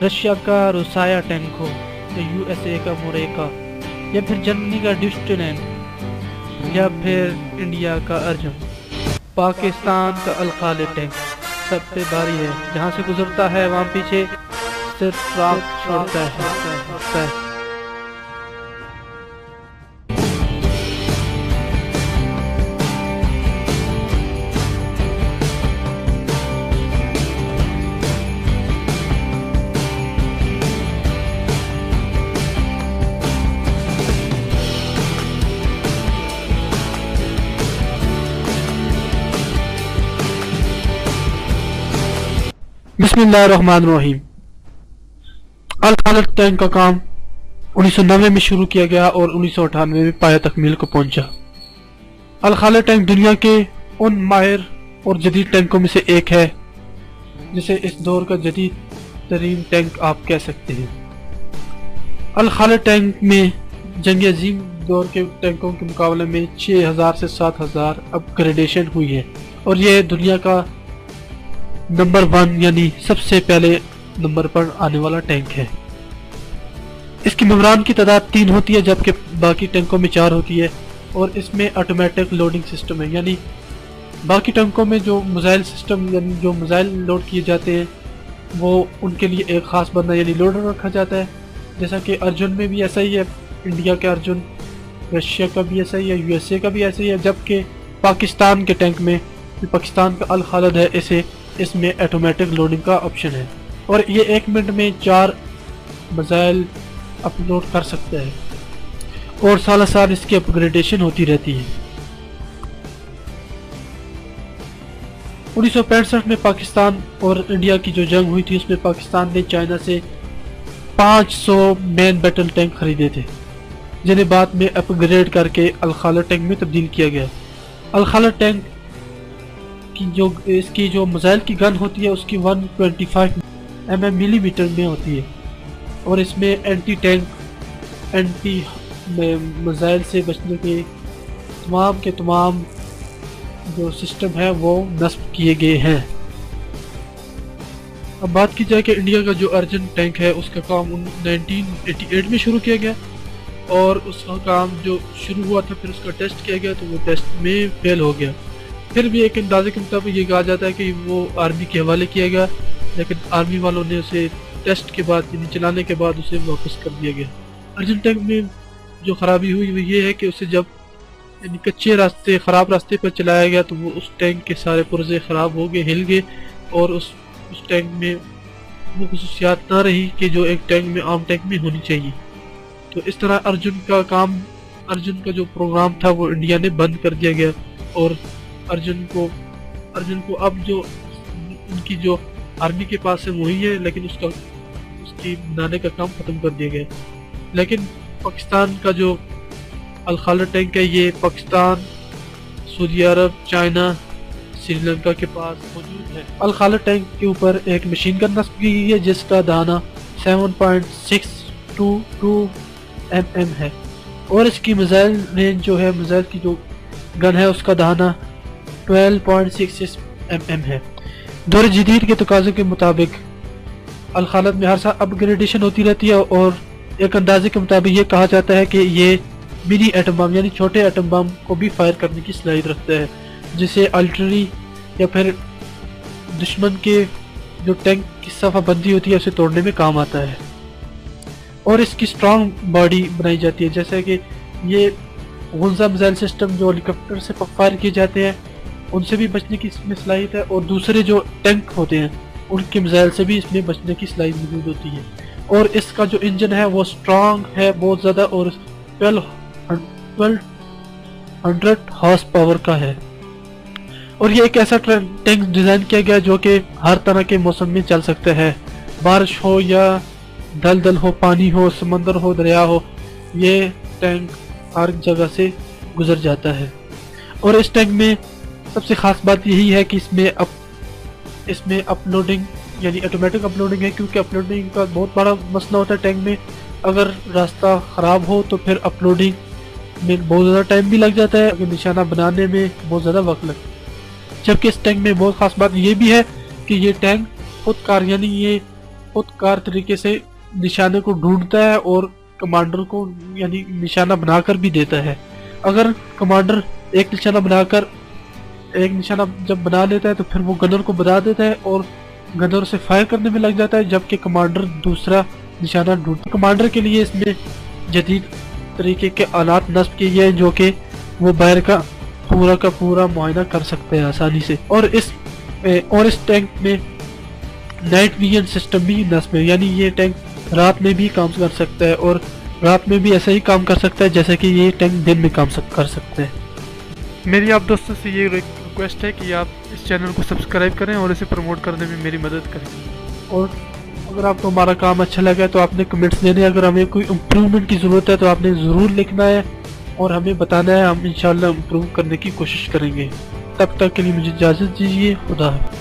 Russia کا Rosaiah tank ہو یا U S A کا موریکا یا پھر جرمنی کا ڈسٹلین یا پھر انڈیا کا ارجن، پاکستان کا الخالد ٹینک سب سے بھاری ہے، جہاں سے گزرتا ہے وہاں پیچھے صرف راکھ چھوڑتا ہے۔ بسم اللہ الرحمن الرحیم۔ الخالد ٹینک کا کام 1990 میں شروع کیا گیا اور 1998 میں پایہ تکمیل کو پہنچا۔ الخالد ٹینک دنیا کے ان ماہر اور جدید ٹینکوں میں سے ایک ہے جسے اس دور کا جدید ترین ٹینک آپ کہہ سکتے ہیں۔ الخالد ٹینک میں جنگ عظیم دور کے ٹینکوں کے مقابلے میں 6000 سے 7000 اپ گریڈیشن ہوئی ہے اور یہ دنیا کا نمبر 1 یعنی سب سے پہلے نمبر پر آنے والا ٹینک ہے۔ اس کی ممبران کی تعداد 3 ہوتی ہے جبکہ باقی ٹینکوں میں 4 ہوتی ہے اور اس میں آٹومیٹک لوڈنگ سسٹم ہے، یعنی باقی ٹینکوں میں جو میزائل سسٹم یعنی جو میزائل لوڈ کیے جاتے ہیں وہ ان کے لیے ایک خاص بندہ یعنی لوڈر رکھا جاتا ہے، جیسا کہ ارجن میں بھی ایسا ہی ہے، انڈیا کا ارجن، رشیا کا بھی ایسا ہی ہے، یو ایس اے کا بھی ایسا ہی ہے، جبکہ پاکستان کے ٹینک میں پاکستان کا الخالد ہے اس میں آٹومیٹک لوڈنگ کا آپشن ہے اور یہ 1 منٹ میں 4 میزائل اپلوڈ کر سکتا ہے اور سالہ سال اس کی اپ گریڈیشن ہوتی رہتی ہے۔ 1965 میں پاکستان اور انڈیا کی جو جنگ ہوئی تھی اس میں پاکستان نے چائنا سے 500 مین بیٹل ٹینک خریدے تھے جنہیں بعد میں اپ گریڈ کر کے الخالد ٹینک میں تبدیل کیا گیا۔ الخالد ٹینک اس کی جو میزائل کی گن ہوتی ہے اس کی 125 ملی میٹر میں ہوتی ہے اور اس میں اینٹی ٹینک اینٹی میزائل سے بچنے کے تمام جو سسٹم ہے وہ نصب کیے گئے ہیں۔ اب بات کی جائے کہ انڈیا کا جو ارجن ٹینک ہے اس کا کام 1988 میں شروع کیا گیا اور اس کا کام جو شروع ہوا تھا پھر اس کا ٹیسٹ کیا گیا تو وہ ٹیسٹ میں فیل ہو گیا، پھر بھی ایک اندازے کے مطابق یہ کہا جاتا ہے کہ وہ آرمی کے حوالے کیا گیا، لیکن آرمی والوں نے اسے ٹیسٹ کے بعد یعنی چلانے کے بعد اسے واپس کر دیا گیا۔ ارجن ٹینک میں جو خرابی ہوئی وہ یہ ہے کہ اسے جب یعنی کچے راستے خراب راستے پر چلایا گیا تو وہ اس ٹینک کے سارے پرزے خراب ہو گئے، ہل گئے اور اس ٹینک میں وہ خصوصیات نہ رہی کہ جو ایک ٹینک میں عام ٹینک میں ہونی چاہیے۔ تو اس طرح ارجن کا جو پروگرام تھا وہ انڈیا نے بند کر دیا گیا اور ارجن کو اب جو ان کی جو آرمی کے پاس ہے وہی ہے، لیکن اس کی بنانے کا کام ختم کر دیا گیا۔ لیکن پاکستان کا جو الخالد ٹینک ہے یہ پاکستان، سعودی عرب، چائنا، سری لنکا کے پاس موجود ہے۔ الخالد ٹینک کے اوپر ایک مشین گن نصب کی گئی ہے جس کا دہانہ 7.622 mm ہے اور اس کی میزائل رینج جو ہے میزائل کی جو گن ہے اس کا دہانہ 12.66 mm ہے۔ دور جدید کے تقاضے کے مطابق الخالد میں ہر سال اپ گریڈیشن ہوتی رہتی ہے اور ایک اندازے کے مطابق یہ کہا جاتا ہے کہ یہ منی ایٹم بم یعنی چھوٹے ایٹم بم کو بھی فائر کرنے کی صلاحیت رکھتا ہے، جسے آرٹلری یا پھر دشمن کے جو ٹینک کی صفحہ بندی ہوتی ہے اسے توڑنے میں کام آتا ہے اور اس کی سٹرانگ باڈی بنائی جاتی ہے، جیسے کہ یہ غنزہ میزائل سسٹم جو ہیلی کاپٹر سے فائر کیے جاتے ہیں ان سے بھی بچنے کی اس میں صلاحیت ہے اور دوسرے جو ٹینک ہوتے ہیں ان کے میزائل سے بھی اس میں بچنے کی صلاحیت موجود ہوتی ہے اور اس کا جو انجن ہے وہ سٹرانگ ہے بہت زیادہ اور 1200 ہارس پاور کا ہے اور یہ ایک ایسا ٹینک ڈیزائن کیا گیا جو کہ ہر طرح کے موسم میں چل سکتا ہے، بارش ہو یا دلدل ہو، پانی ہو، سمندر ہو، دریا ہو، یہ ٹینک ہر جگہ سے گزر جاتا ہے۔ اور اس ٹینک میں سب سے خاص بات یہی ہے کہ اس میں اپلوڈنگ یعنی آٹومیٹک اپلوڈنگ ہے، کیونکہ اپلوڈنگ کا بہت بڑا مسئلہ ہوتا ہے ٹینک میں، اگر راستہ خراب ہو تو پھر اپلوڈنگ میں بہت زیادہ ٹائم بھی لگ جاتا ہے، اگر نشانہ بنانے میں بہت زیادہ وقت لگتا ہے۔ جبکہ اس ٹینک میں بہت خاص بات یہ بھی ہے کہ یہ ٹینک خود کار یعنی یہ خود کار طریقے سے نشانے کو ڈھونڈتا ہے اور کمانڈر کو یعنی نشانہ بنا کر بھی دیتا ہے۔ اگر کمانڈر ایک نشانہ جب بنا لیتا ہے تو پھر وہ گنر کو بتا دیتا ہے اور گنر سے فائر کرنے میں لگ جاتا ہے، جبکہ کمانڈر دوسرا نشانہ ڈھونڈتا ہے۔ کمانڈر کے لیے اس میں جدید طریقے کے آلات نصب کیے گئے ہیں جو کہ وہ باہر کا پورا معائنہ کر سکتے ہیں آسانی سے، اور اس ٹینک میں نائٹ ویژن سسٹم بھی نصب ہے، یعنی یہ ٹینک رات میں بھی کام کر سکتا ہے اور رات میں بھی ایسا ہی کام کر سکتا ہے جیسا کہ یہ ٹینک دن میں کام کر سکتے ہیں۔ میری آپ دوستوں سے یہ ریکویسٹ ہے کہ آپ اس چینل کو سبسکرائب کریں اور اسے پروموٹ کرنے میں میری مدد کریں، اور اگر آپ کو ہمارا کام اچھا لگا ہے تو آپ نے کمنٹس دینے، اگر ہمیں کوئی امپروومنٹ کی ضرورت ہے تو آپ نے ضرور لکھنا ہے اور ہمیں بتانا ہے، ہم انشاءاللہ امپروو کرنے کی کوشش کریں گے۔ تب تک کے لیے مجھے اجازت دیجیے، خدا حافظ۔